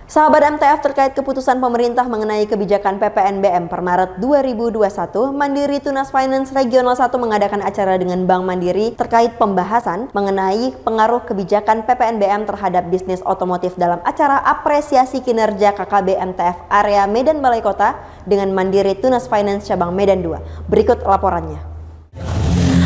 Sahabat MTF, terkait keputusan pemerintah mengenai kebijakan PPNBM per Maret 2021, Mandiri Tunas Finance Regional 1 mengadakan acara dengan Bank Mandiri terkait pembahasan mengenai pengaruh kebijakan PPNBM terhadap bisnis otomotif dalam acara apresiasi kinerja KKB MTF area Medan Balai Kota dengan Mandiri Tunas Finance cabang Medan 2. Berikut laporannya.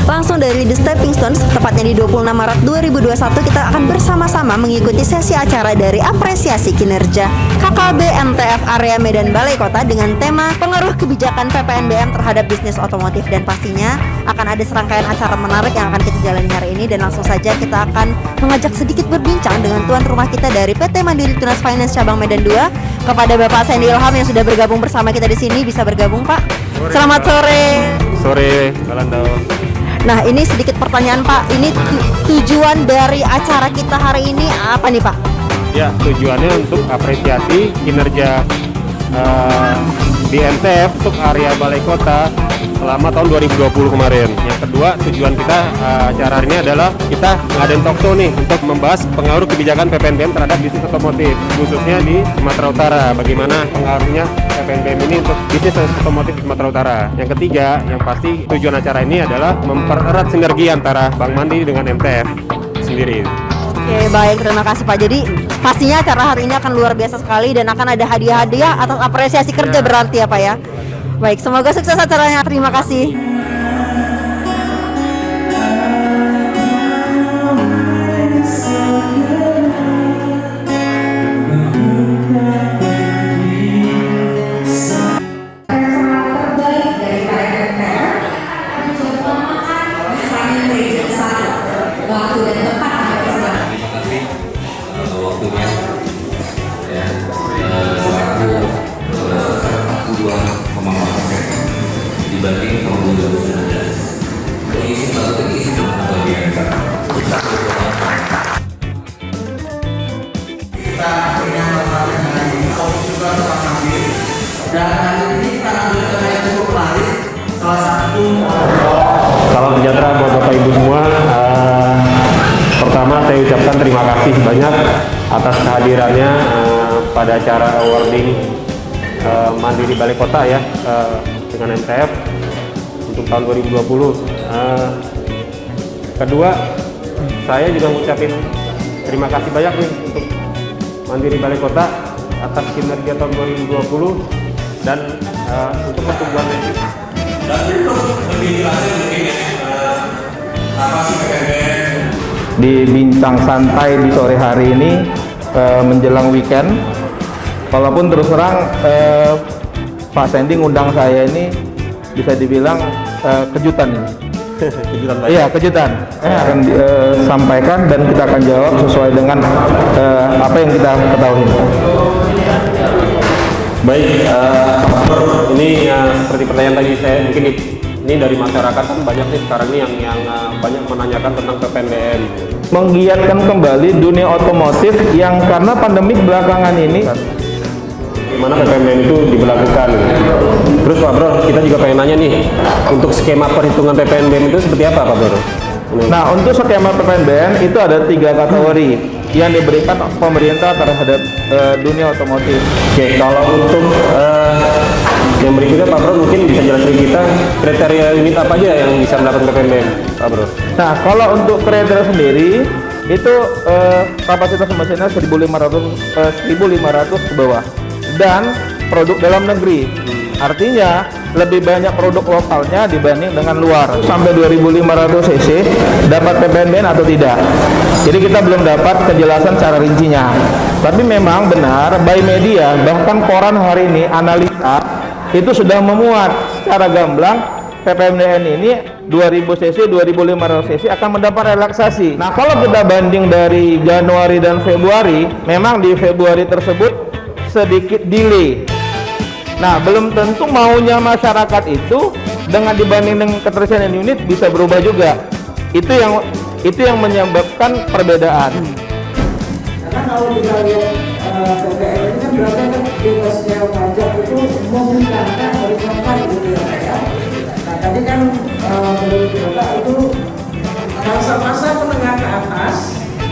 Langsung dari The Stepping Stones, tepatnya di 26 Maret 2021, kita akan bersama-sama mengikuti sesi acara dari apresiasi kinerja KKB MTF area Medan Balai Kota dengan tema pengaruh kebijakan PPNBM terhadap bisnis otomotif, dan pastinya akan ada serangkaian acara menarik yang akan kita jalani hari ini. Dan langsung saja kita akan mengajak sedikit berbincang dengan tuan rumah kita dari PT Mandiri Tunas Finance cabang Medan 2, kepada Bapak Sandy Ilham yang sudah bergabung bersama kita di sini. Bisa bergabung, Pak? Selamat sore. Sore, Kalando. Nah, ini sedikit pertanyaan, Pak. Ini tujuan dari acara kita hari ini apa nih, Pak? Ya, tujuannya untuk apresiasi kinerja di MTF untuk area Balai Kota selama tahun 2020 kemarin. Yang kedua, tujuan kita acara hari ini adalah kita ngadain talk show nih untuk membahas pengaruh kebijakan PPNBM terhadap bisnis otomotif, khususnya di Sumatera Utara. Bagaimana pengaruhnya PPNBM ini untuk bisnis otomotif di Sumatera Utara. Yang ketiga, yang pasti tujuan acara ini adalah mempererat sinergi antara Bank Mandiri dengan MTF sendiri. Oke, baik, terima kasih, Pak. Jadi pastinya acara hari ini akan luar biasa sekali dan akan ada hadiah-hadiah atas apresiasi kerja berarti ya, Pak ya. Baik, semoga sukses acaranya. Terima kasih. Dibanding tahun 2019. Isi baru isi luar biasa. Kita akhirnya melakukan hari ini juga tetap hadir, dan hari ini kita ambil tema yang cukup menarik. Salah satu Salam sejahtera buat Bapak Ibu semua. Pertama, saya ucapkan terima kasih banyak atas kehadirannya pada acara awarding Mandiri Balai Kota ya, dengan MTF untuk tahun 2020. Kedua, saya juga mengucapkan terima kasih banyak nih untuk Mandiri Balai Kota atas kinerja tahun 2020 dan untuk pertumbuhannya. dan untuk lebih jelasnya mungkin apa sih PPNBM di bincang santai di sore hari ini menjelang weekend. Walaupun terus terang Pak Sandy ngundang saya ini bisa dibilang kejutan ini. Kejutan baik. Iya, kejutan. Akan sampaikan dan kita akan jawab sesuai dengan apa yang kita ketahui. Baik, ini seperti pertanyaan tadi saya mungkin ini dari masyarakat kan banyak nih sekarang nih yang banyak menanyakan tentang PPNBM. Menggiatkan kembali dunia otomotif yang karena pandemik belakangan ini. Gimana PPNBM itu diberlakukan? Terus Pak Bro, kita juga pengen nanya nih, untuk skema perhitungan PPNBM itu seperti apa Pak Bro? Nah, untuk skema PPNBM itu ada 3 kategori yang diberikan pemerintah terhadap dunia otomotif. Oke, kalau untuk yang berikutnya Pak Bro mungkin bisa jelasin kita kriteria unit apa aja yang bisa mendapatkan PPNBM Pak Bro? Nah, kalau untuk kriteria sendiri itu kapasitas mesinnya 1.500 ke bawah dan produk dalam negeri. Artinya lebih banyak produk lokalnya dibanding dengan luar. Sampai 2.500 cc dapat PPNBM atau tidak. Jadi kita belum dapat kejelasan secara rincinya. Tapi memang benar by media bahkan koran hari ini analisa itu sudah memuat secara gamblang PPNBM ini 2000 cc, 2500 cc akan mendapat relaksasi. Nah, kalau kita banding dari Januari dan Februari, memang di Februari tersebut sedikit delay. Nah, belum tentu maunya masyarakat itu dengan dibanding dengan ketersediaan unit bisa berubah juga. Itu yang menyebabkan perbedaan. Karena kalau kita lihat PPN ini kan berarti kan bebasnya pajak itu memungkinkan horizontal gitu ya. Nah, tadi kan menurut Bapak itu pasar menengah ke atas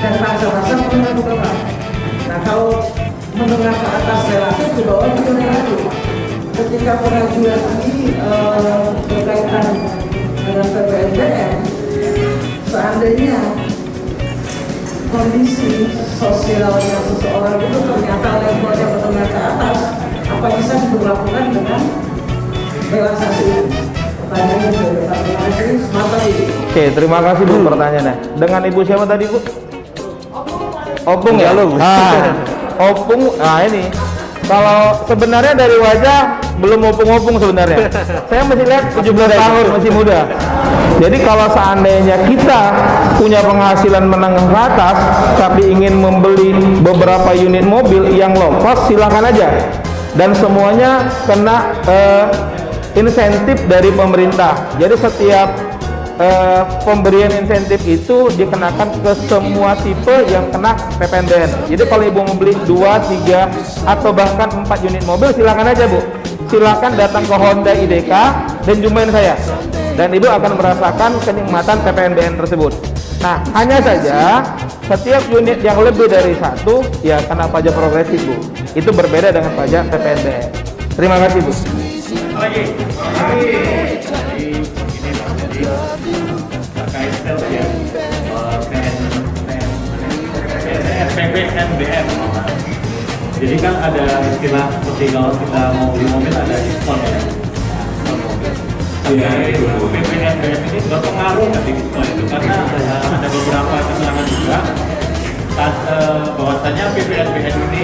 dan pasar menengah ke bawah. Nah, kalau menengah ke atas relatif, di bawah juga relatif. Ketika pengajuan ini berkaitan dengan PPNBM, seandainya kondisi sosialnya seseorang itu ternyata levelnya menengah ke atas, apa bisa diberlakukan dengan relaksasi ini? Pertanyaannya dari Pak Materi. Oke, terima kasih Bu pertanyaannya. Dengan Ibu siapa tadi Bu? Opung ya? Opung, nah ini. Kalau sebenarnya dari wajah belum opung-opung sebenarnya. Saya masih lihat 17 tahun, masih muda. Jadi kalau seandainya kita punya penghasilan menengah ke atas, tapi ingin membeli beberapa unit mobil yang low cost, silakan aja. Dan semuanya kena insentif dari pemerintah. Jadi setiap pemberian insentif itu dikenakan ke semua tipe yang kena PPNBM. Jadi kalau Ibu membeli 2, 3 atau bahkan 4 unit mobil, silakan aja Bu. Silakan datang ke Honda IDK dan jumpain saya. Dan Ibu akan merasakan kenikmatan PPNBM tersebut. Nah, hanya saja setiap unit yang lebih dari 1 ya kena pajak progresif Bu. Itu berbeda dengan pajak PPNBM. Terima kasih Bu. Terkait sales ya, PPNBM. Jadi kan ada istilah seperti kalau kita mau beli mobil ada diskon ya. PPNBM ini berpengaruh nggak di diskon itu? Karena ada beberapa keterangan juga bahwasanya PPNBM ini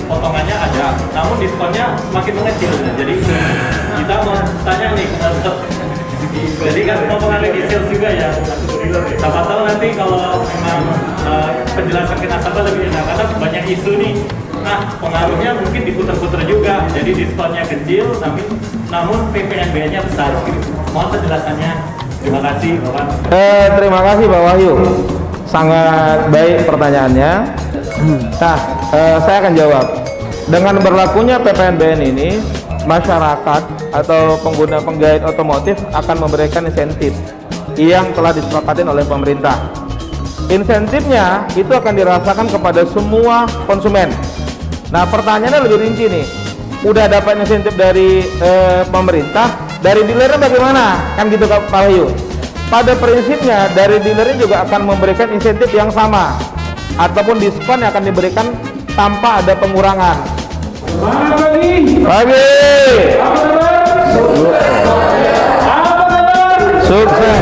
potongannya ada, namun diskonnya semakin mengecil. Jadi kita mau tanya nih, jadi kan potongan di sales juga ya. Siapa tahu nanti kalau memang penjelasan ke nasabah lebih enak, karena banyak isu nih. Nah, pengaruhnya mungkin diputar-putar juga. Jadi diskonnya kecil, tapi namun PPNBM-nya besar. Mohon penjelasannya. Terima kasih, Bapak. Terima kasih Pak Wahyu. Sangat baik pertanyaannya. Nah, saya akan jawab. Dengan berlakunya PPNBM ini, masyarakat atau pengguna penggait otomotif akan memberikan insentif yang telah disepakati oleh pemerintah. Insentifnya itu akan dirasakan kepada semua konsumen. Nah, pertanyaannya lebih rinci nih. Udah dapat insentif dari pemerintah, dari dealernya bagaimana? Kan gitu Pak Wahyu. Pada prinsipnya dari dealernya juga akan memberikan insentif yang sama ataupun diskon yang akan diberikan tanpa ada pengurangan. Pagi. Sukses.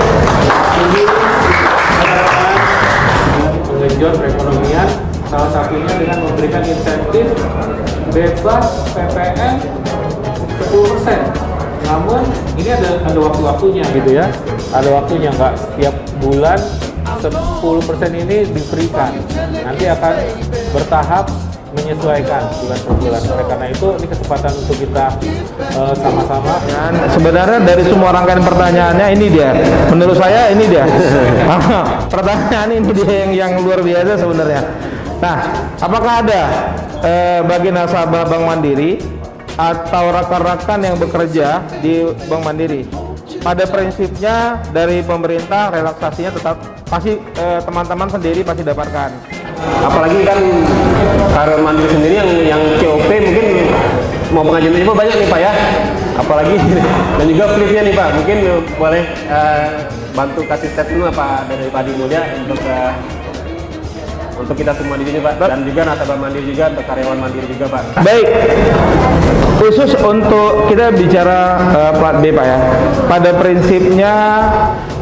Menggenjot perekonomian, salah satunya dengan memberikan insentif bebas PPN 10%. Namun ini ada waktu-waktunya gitu ya. Ada waktunya, nggak setiap bulan 10% ini diberikan. Nanti akan bertahap menyesuaikan bulan per bulan. Oleh karena itu ini kesempatan untuk kita sama-sama. Dan sebenarnya dari semua rangkaian pertanyaannya ini dia. Menurut saya ini dia. Pertanyaan ini dia yang luar biasa sebenarnya. Nah, apakah ada bagi nasabah Bank Mandiri atau rekan-rekan yang bekerja di Bank Mandiri? Pada prinsipnya dari pemerintah relaksasinya tetap pasti teman-teman sendiri pasti dapatkan. Apalagi kan karyawan Mandiri sendiri yang COP mungkin mau pengajuan itu banyak nih Pak ya. Apalagi dan juga flipnya nih Pak, mungkin boleh bantu kasih statement Pak dari Pak Adi Mulya untuk kita semua di sini Pak, dan juga nasabah Mandiri juga, untuk karyawan Mandiri juga Pak. Baik, khusus untuk kita bicara plat B Pak ya. Pada prinsipnya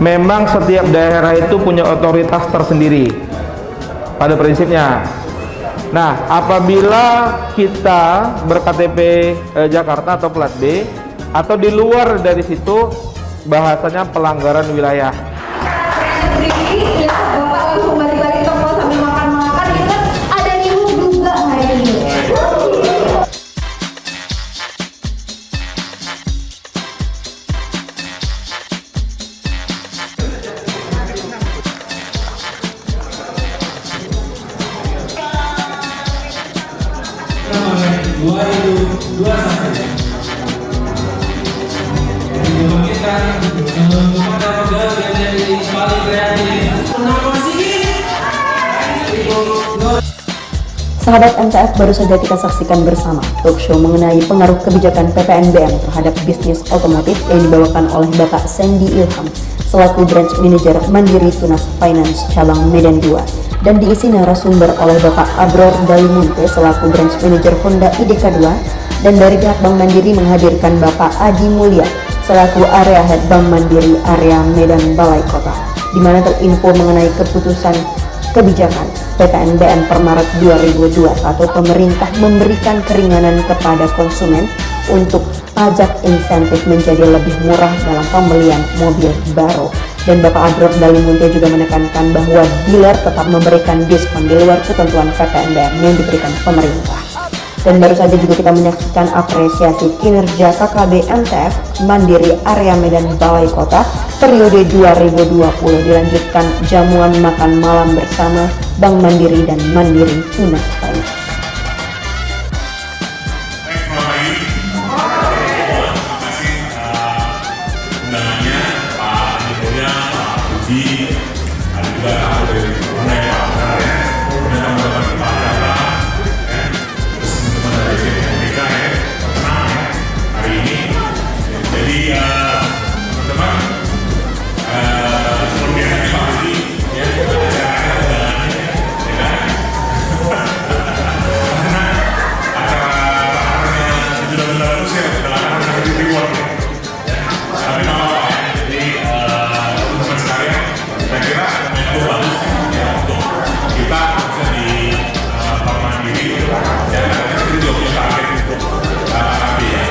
memang setiap daerah itu punya otoritas tersendiri. Pada prinsipnya. Nah, apabila kita ber-KTP Jakarta atau plat B atau di luar dari situ, bahasanya pelanggaran wilayah. Bapak langsung balik-balik ke pos sambil makan-makan, itu kan ada nyuruh juga hari ini. Sahabat MTF, baru saja kita saksikan bersama talk show mengenai pengaruh kebijakan PPNBM terhadap bisnis otomotif yang dibawakan oleh Bapak Sandy Ilham selaku Branch Manager Mandiri Tunas Finance Cabang Medan 2 dan diisi narasumber oleh Bapak Abror Dalimunte selaku Branch Manager Honda IDK 2 dan dari pihak Bank Mandiri menghadirkan Bapak Adi Mulya selaku Area Head Bank Mandiri Area Medan Balai Kota, di mana terinfo mengenai keputusan kebijakan PPNBM per Maret 2021. Pemerintah memberikan keringanan kepada konsumen untuk pajak insentif menjadi lebih murah dalam pembelian mobil baru. Dan Bapak Abror Dalimunte juga menekankan bahwa dealer tetap memberikan diskon di luar ketentuan PPNBM yang diberikan pemerintah. Dan baru saja juga kita menyaksikan apresiasi kinerja KKB MTF Mandiri Area Medan Balai Kota periode 2020, dilanjutkan jamuan makan malam bersama Bank Mandiri dan Mandiri Tunas Finance. Undangannya Pak Adi Mulya, Pak Budi, ada juga dari Brunei, Pak Benar ya, kemudian teman-teman Pak Jaka, ya, terus teman-teman dari BPNBK ya, tenang ya, hari ini. Jadi teman-teman, sebelum dia nanti Pak Budi, ya, acaranya undangannya, ya kan? Karena acara-acaranya 17 Agustus ya, adalah acara di reward ya. Tapi nggak apa-apa ya, jadi teman-teman sekalian, saya kira momentum bagus ya untuk kita bisa di Bank Mandiri ya, karena kita juga punya target untuk KKB ya,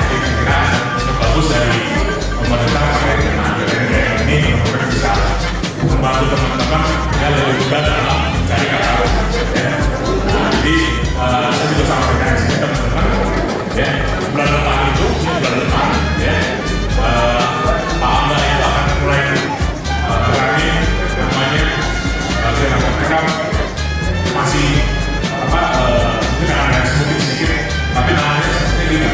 jadi saya kira bagus dari pemerintah terkait dengan PPNBM ini untuk bisa membantu teman-teman ya lebih mudah dalam mencari KKB ya. Jadi saya juga sampaikan di sini teman-teman ya, bulan depan itu bulan depan ya. Pak Amba itu akan mulai berani namanya mereka masih mungkin akan ada sedikit tapi namanya seperti ini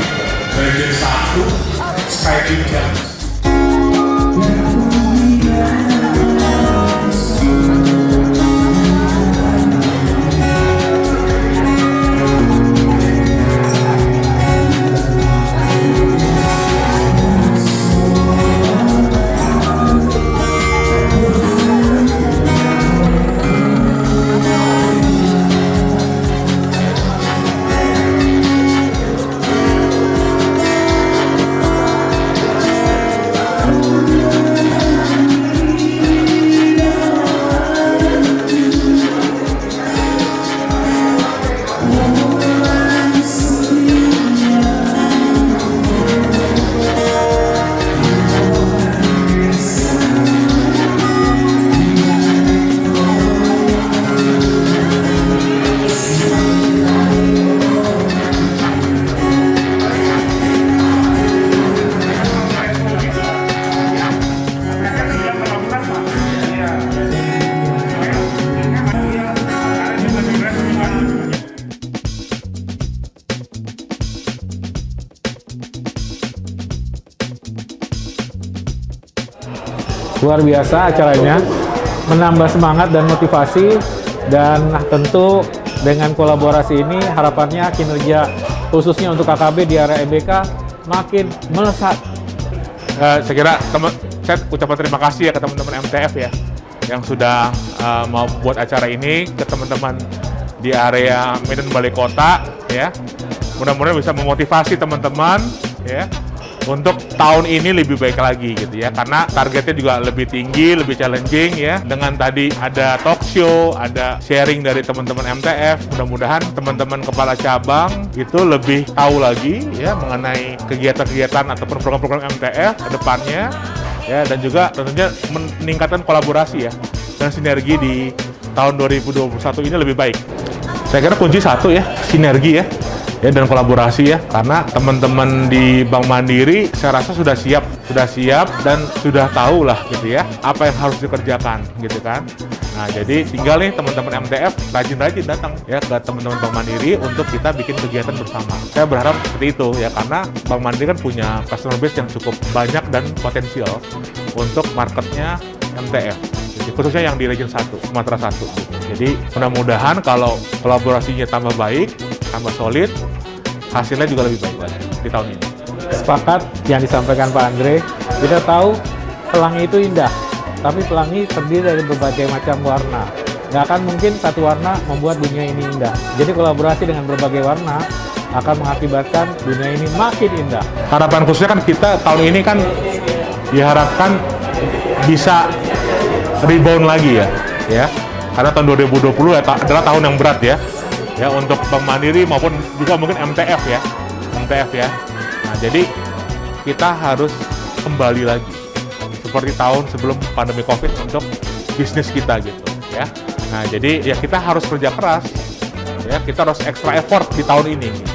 Region 1 Skyline Challenge. Luar biasa acaranya, menambah semangat dan motivasi, dan tentu dengan kolaborasi ini harapannya kinerja khususnya untuk KKB di area MBK makin melesat. Saya kira saya ucapkan terima kasih ya ke teman-teman MTF ya yang sudah mau buat acara ini, ke teman-teman di area Medan Balai Kota ya. Mudah-mudahan bisa memotivasi teman-teman ya untuk tahun ini lebih baik lagi gitu ya, karena targetnya juga lebih tinggi, lebih challenging ya. Dengan tadi ada talk show, ada sharing dari teman-teman MTF, mudah-mudahan teman-teman kepala cabang itu lebih tahu lagi ya mengenai kegiatan-kegiatan ataupun program-program MTF ke depannya ya, dan juga tentunya meningkatkan kolaborasi ya dan sinergi di tahun 2021 ini lebih baik. Saya kira kunci satu ya, sinergi ya dan kolaborasi ya, karena teman-teman di Bank Mandiri saya rasa sudah siap dan sudah tahu lah gitu ya apa yang harus dikerjakan gitu kan. Nah jadi tinggal nih teman-teman MTF rajin-rajin datang ya ke teman-teman Bank Mandiri untuk kita bikin kegiatan bersama. Saya berharap seperti itu ya, karena Bank Mandiri kan punya customer base yang cukup banyak dan potensial untuk marketnya MTF gitu khususnya yang di Region 1, Sumatera 1. Jadi mudah-mudahan kalau kolaborasinya tambah baik, tambah solid, hasilnya juga lebih baik lagi di tahun ini. Sepakat yang disampaikan Pak Andre, kita tahu pelangi itu indah, tapi pelangi terdiri dari berbagai macam warna. Nggak akan mungkin satu warna membuat dunia ini indah. Jadi kolaborasi dengan berbagai warna akan mengakibatkan dunia ini makin indah. Harapan khususnya kan kita tahun ini kan diharapkan bisa rebound lagi ya. Karena tahun 2020 adalah tahun yang berat ya untuk Bank Mandiri maupun juga mungkin MTF ya. Nah, jadi kita harus kembali lagi seperti tahun sebelum pandemi Covid untuk bisnis kita gitu ya. Nah, jadi ya kita harus kerja keras ya, kita harus extra effort di tahun ini. Gitu.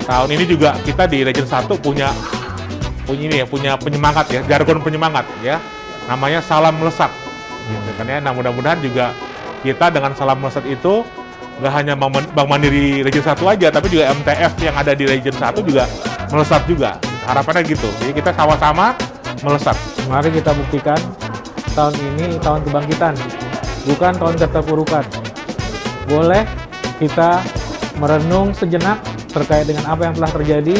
Tahun ini juga kita di Region 1 punya penyemangat ya, jargon penyemangat ya. Namanya salam melesat. Gitu kan ya. Nah, mudah-mudahan juga kita dengan salam melesat itu nggak hanya Bank Mandiri Region 1 aja, tapi juga MTF yang ada di Region 1 juga melesat juga. Harapannya gitu. Jadi kita sama-sama melesat. Mari kita buktikan tahun ini tahun kebangkitan, bukan tahun keterpurukan. Boleh kita merenung sejenak terkait dengan apa yang telah terjadi,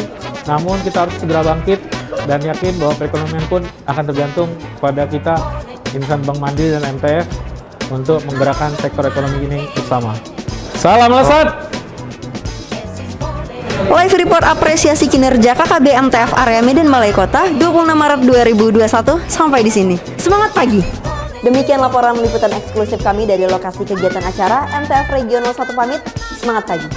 namun kita harus segera bangkit dan yakin bahwa perekonomian pun akan tergantung pada kita, insan Bank Mandiri dan MTF, untuk menggerakkan sektor ekonomi ini bersama. Salam melesat! Live report apresiasi kinerja KKB MTF Area Medan Balai Kota 26 Maret 2021 sampai di sini. Semangat pagi! Demikian laporan liputan eksklusif kami dari lokasi kegiatan acara MTF Regional 1 pamit. Semangat pagi!